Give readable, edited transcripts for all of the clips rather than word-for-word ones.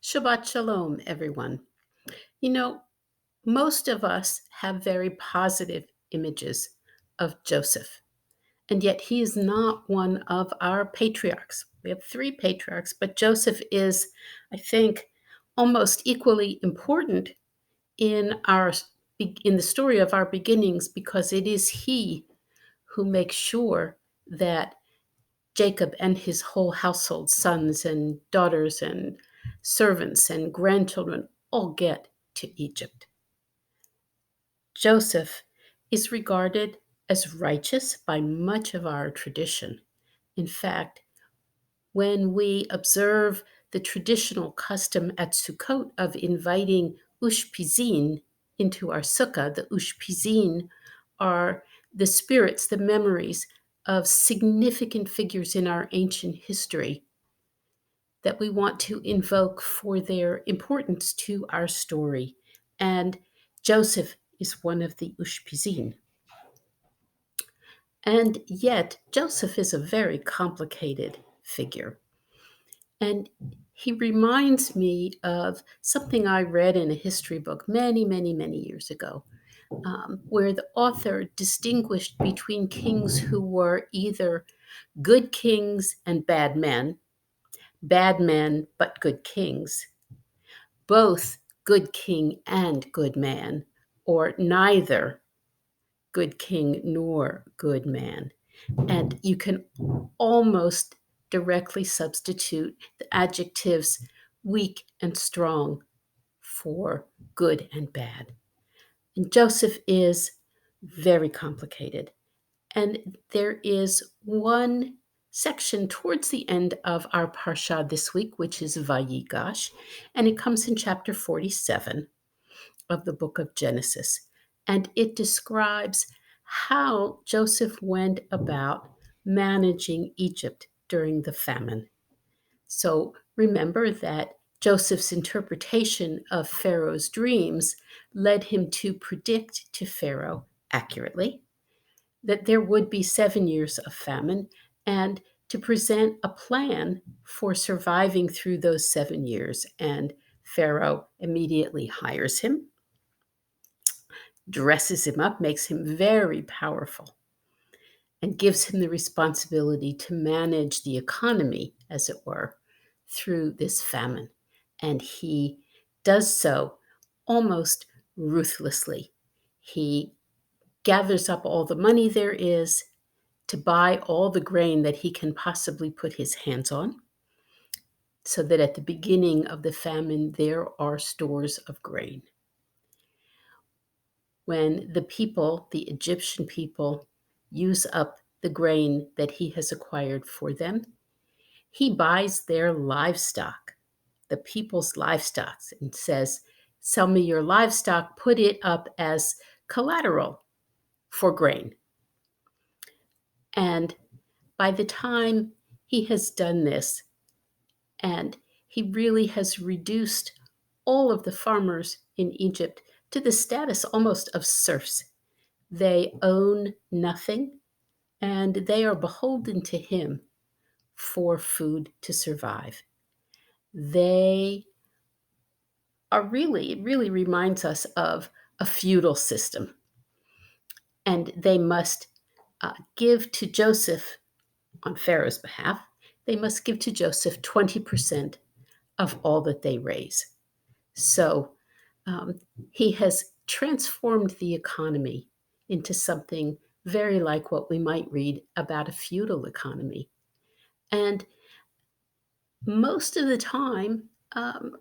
Shabbat Shalom, everyone. You know, most of us have very positive images of Joseph, and yet he is not one of our patriarchs. We have three patriarchs, but Joseph is, I think, almost equally important in the story of our beginnings because it is he who makes sure that Jacob and his whole household, sons and daughters and servants and grandchildren, all get to Egypt. Joseph is regarded as righteous by much of our tradition. In fact, when we observe the traditional custom at Sukkot of inviting ushpizin into our sukkah, the ushpizin are the spirits, the memories of significant figures in our ancient history that we want to invoke for their importance to our story. And Joseph is one of the ushpizin. And yet, Joseph is a very complicated figure. And he reminds me of something I read in a history book many, many, many years ago, where the author distinguished between kings who were either good kings and bad men but good kings, both good king and good man, or neither good king nor good man. And you can almost directly substitute the adjectives weak and strong for good and bad. And Joseph is very complicated. And there is one section towards the end of our parsha this week, which is Va-yigash, and it comes in chapter 47 of the book of Genesis. And it describes how Joseph went about managing Egypt during the famine. So remember that Joseph's interpretation of Pharaoh's dreams led him to predict to Pharaoh accurately that there would be 7 years of famine and to present a plan for surviving through those 7 years. And Pharaoh immediately hires him, dresses him up, makes him very powerful, and gives him the responsibility to manage the economy, as it were, through this famine. And he does so almost ruthlessly. He gathers up all the money there is to buy all the grain that he can possibly put his hands on, so that at the beginning of the famine, there are stores of grain. When the people, the Egyptian people, use up the grain that he has acquired for them, he buys their livestock, the people's livestock, and says, "Sell me your livestock, put it up as collateral for grain." And by the time he has done this, and he really has reduced all of the farmers in Egypt to the status almost of serfs. They own nothing, and they are beholden to him for food to survive. They are really, it really reminds us of a feudal system. And they must give to Joseph, on Pharaoh's behalf, they must give to Joseph 20% of all that they raise. So he has transformed the economy into something very like what we might read about a feudal economy. And most of the time,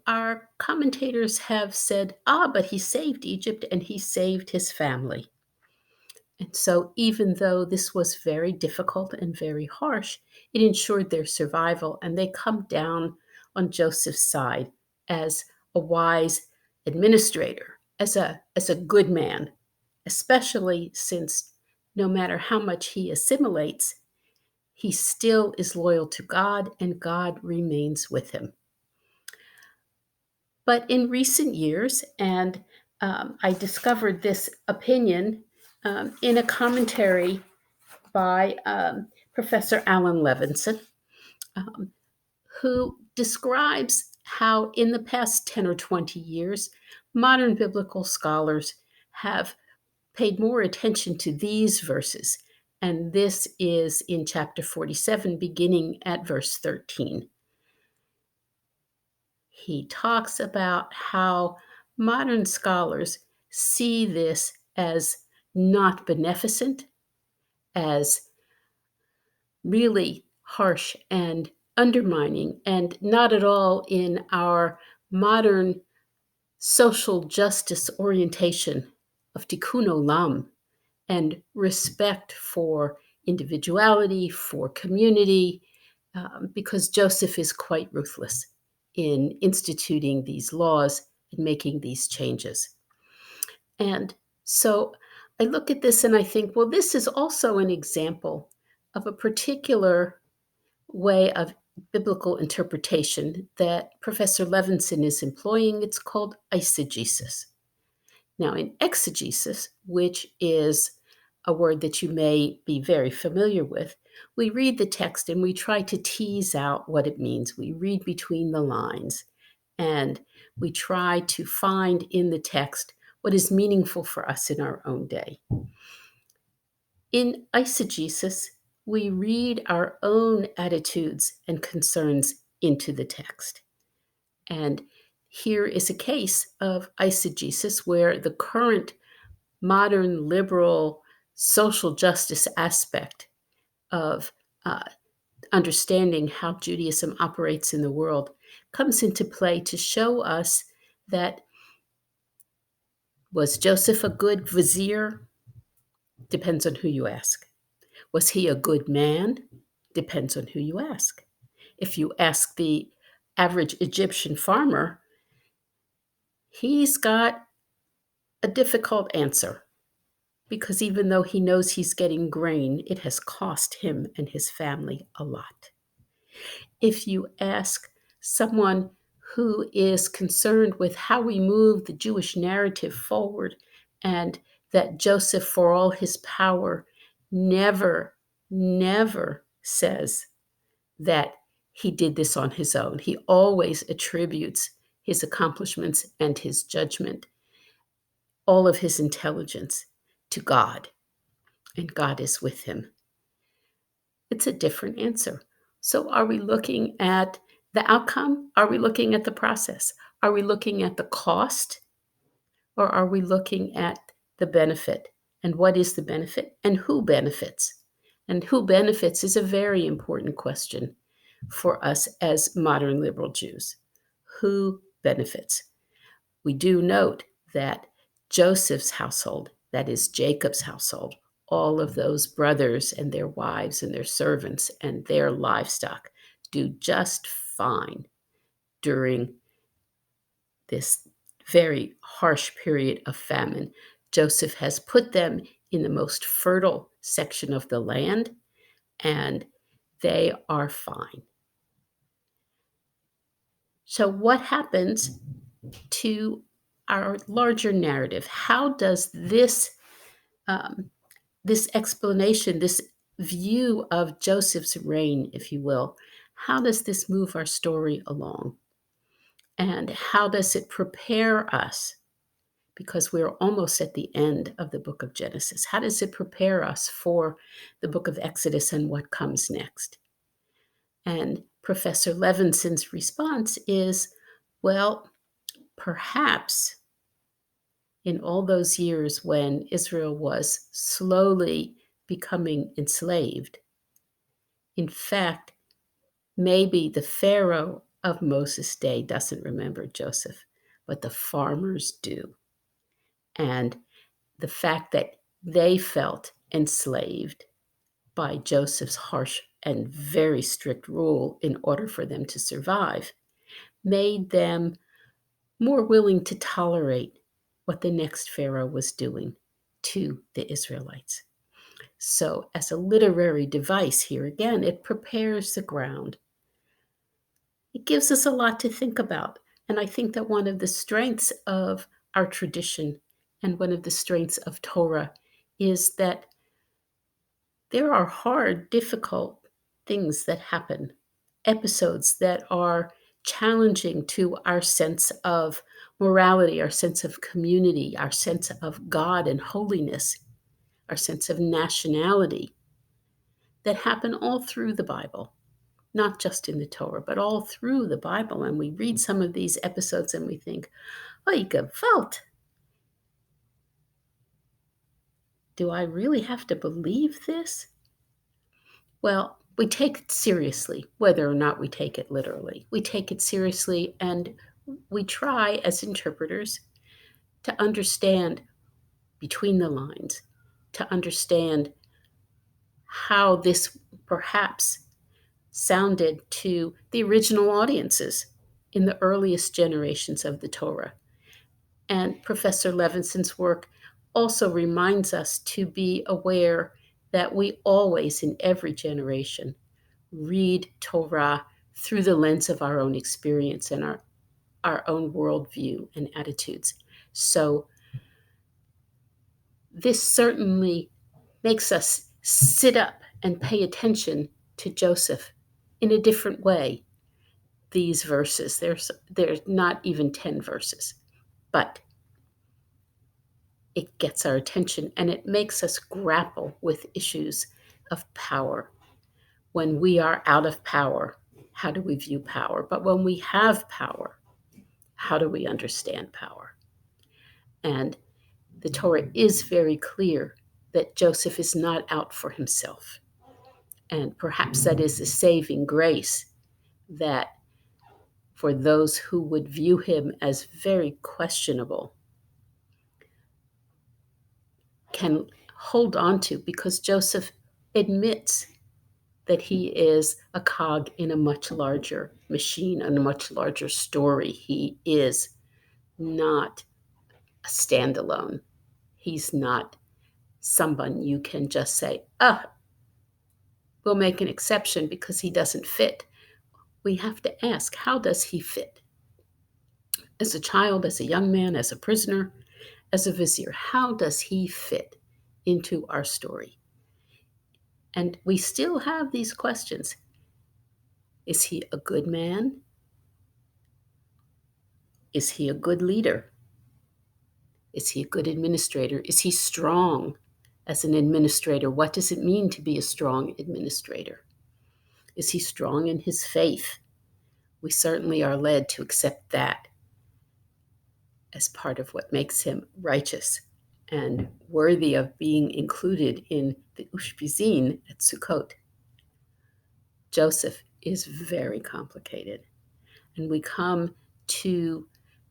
our commentators have said, but he saved Egypt and he saved his family. And so, even though this was very difficult and very harsh, it ensured their survival. And they come down on Joseph's side as a wise administrator, as a good man, especially since no matter how much he assimilates, he still is loyal to God and God remains with him. But in recent years, and I discovered this opinion in a commentary by Professor Alan Levinson, who describes how in the past 10 or 20 years, modern biblical scholars have paid more attention to these verses. And this is in chapter 47, beginning at verse 13. He talks about how modern scholars see this as not beneficent, as really harsh and undermining, and not at all in our modern social justice orientation of tikkun olam and respect for individuality, for community, because Joseph is quite ruthless in instituting these laws and making these changes. And so I look at this and I think, well, this is also an example of a particular way of biblical interpretation that Professor Levinson is employing. It's called eisegesis. Now, in exegesis, which is a word that you may be very familiar with, we read the text and we try to tease out what it means. We read between the lines and we try to find in the text what is meaningful for us in our own day. In eisegesis, we read our own attitudes and concerns into the text. And here is a case of eisegesis where the current modern liberal social justice aspect of understanding how Judaism operates in the world comes into play to show us that, was Joseph a good vizier? Depends on who you ask. Was he a good man? Depends on who you ask. If you ask the average Egyptian farmer, he's got a difficult answer, because even though he knows he's getting grain, it has cost him and his family a lot. If you ask someone who is concerned with how we move the Jewish narrative forward, and that Joseph, for all his power, never says that he did this on his own. He always attributes his accomplishments and his judgment, all of his intelligence, to God, and God is with him. It's a different answer. So are we looking at the outcome? Are we looking at the process? Are we looking at the cost? Or are we looking at the benefit? And what is the benefit? And who benefits? And who benefits is a very important question for us as modern liberal Jews. Who benefits? We do note that Joseph's household, that is Jacob's household, all of those brothers and their wives and their servants and their livestock do just fine during this very harsh period of famine. Joseph has put them in the most fertile section of the land, and they are fine. So what happens to our larger narrative? How does this explanation, this view of Joseph's reign, if you will, how does this move our story along? And how does it prepare us? Because we're almost at the end of the book of Genesis. How does it prepare us for the book of Exodus and what comes next? And Professor Levinson's response is, well, perhaps in all those years when Israel was slowly becoming enslaved, in fact, maybe the Pharaoh of Moses' day doesn't remember Joseph, but the farmers do. And the fact that they felt enslaved by Joseph's harsh and very strict rule in order for them to survive made them more willing to tolerate what the next Pharaoh was doing to the Israelites. So, as a literary device here again, it prepares the ground. It gives us a lot to think about. And I think that one of the strengths of our tradition and one of the strengths of Torah is that there are hard, difficult things that happen, episodes that are challenging to our sense of morality, our sense of community, our sense of God and holiness, our sense of nationality that happen all through the Bible, not just in the Torah, but all through the Bible. And we read some of these episodes and we think, Va-yigash, do I really have to believe this? Well, we take it seriously, whether or not we take it literally. We take it seriously and we try as interpreters to understand between the lines, to understand how this perhaps sounded to the original audiences in the earliest generations of the Torah. And Professor Levinson's work also reminds us to be aware that we always, in every generation, read Torah through the lens of our own experience and our own worldview and attitudes. So this certainly makes us sit up and pay attention to Joseph in a different way. These verses, there's not even 10 verses, but it gets our attention and it makes us grapple with issues of power. When we are out of power, how do we view power? But when we have power, how do we understand power? And the Torah is very clear that Joseph is not out for himself. And perhaps that is a saving grace that for those who would view him as very questionable can hold on to, because Joseph admits that he is a cog in a much larger machine and a much larger story. He is not a standalone. He's not someone you can just say, we'll make an exception because he doesn't fit. We have to ask, how does he fit? As a child, as a young man, as a prisoner, as a vizier, how does he fit into our story? And we still have these questions. Is he a good man? Is he a good leader? Is he a good administrator? Is he strong as an administrator? What does it mean to be a strong administrator? Is he strong in his faith? We certainly are led to accept that as part of what makes him righteous and worthy of being included in the Ushpizin at Sukkot. Joseph is very complicated. And we come to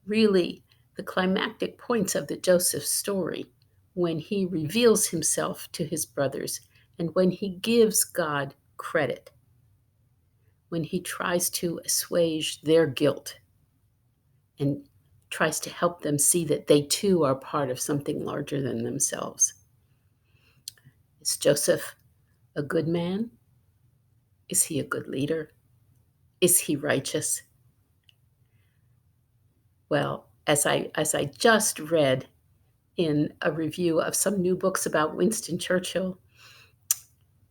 really the climactic points of the Joseph story when he reveals himself to his brothers and when he gives God credit, when he tries to assuage their guilt and tries to help them see that they too are part of something larger than themselves. Is Joseph a good man? Is he a good leader? Is he righteous? Well, as I just read in a review of some new books about Winston Churchill,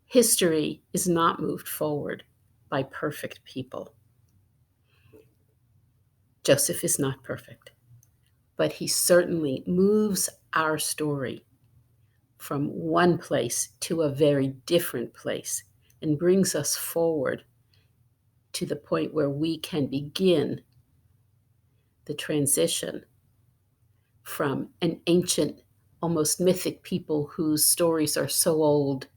history is not moved forward by perfect people. Joseph is not perfect, but he certainly moves our story from one place to a very different place and brings us forward to the point where we can begin the transition from an ancient, almost mythic people whose stories are so old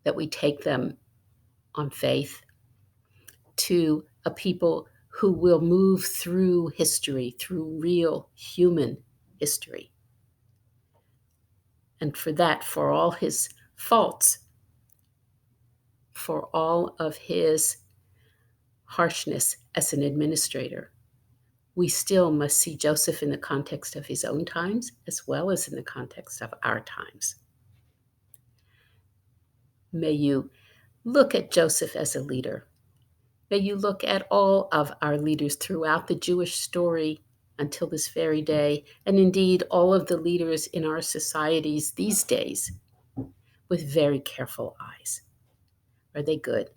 that we take them on faith, to a people who will move through history, through real human history. And for that, for all his faults, for all of his harshness as an administrator, we still must see Joseph in the context of his own times as well as in the context of our times. May you look at Joseph as a leader. May you look at all of our leaders throughout the Jewish story until this very day, and indeed all of the leaders in our societies these days, with very careful eyes. Are they good?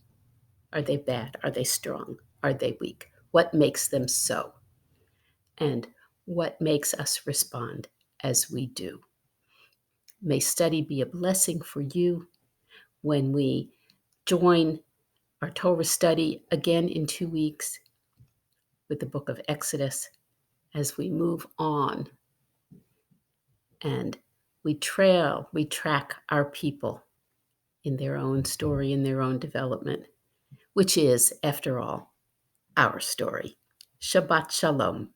Are they bad? Are they strong? are they weak? What makes them so? And what makes us respond as we do? May study be a blessing for you when we join our Torah study again in 2 weeks with the book of Exodus as we move on and we track our people in their own story, in their own development, which is, after all, our story. Shabbat Shalom.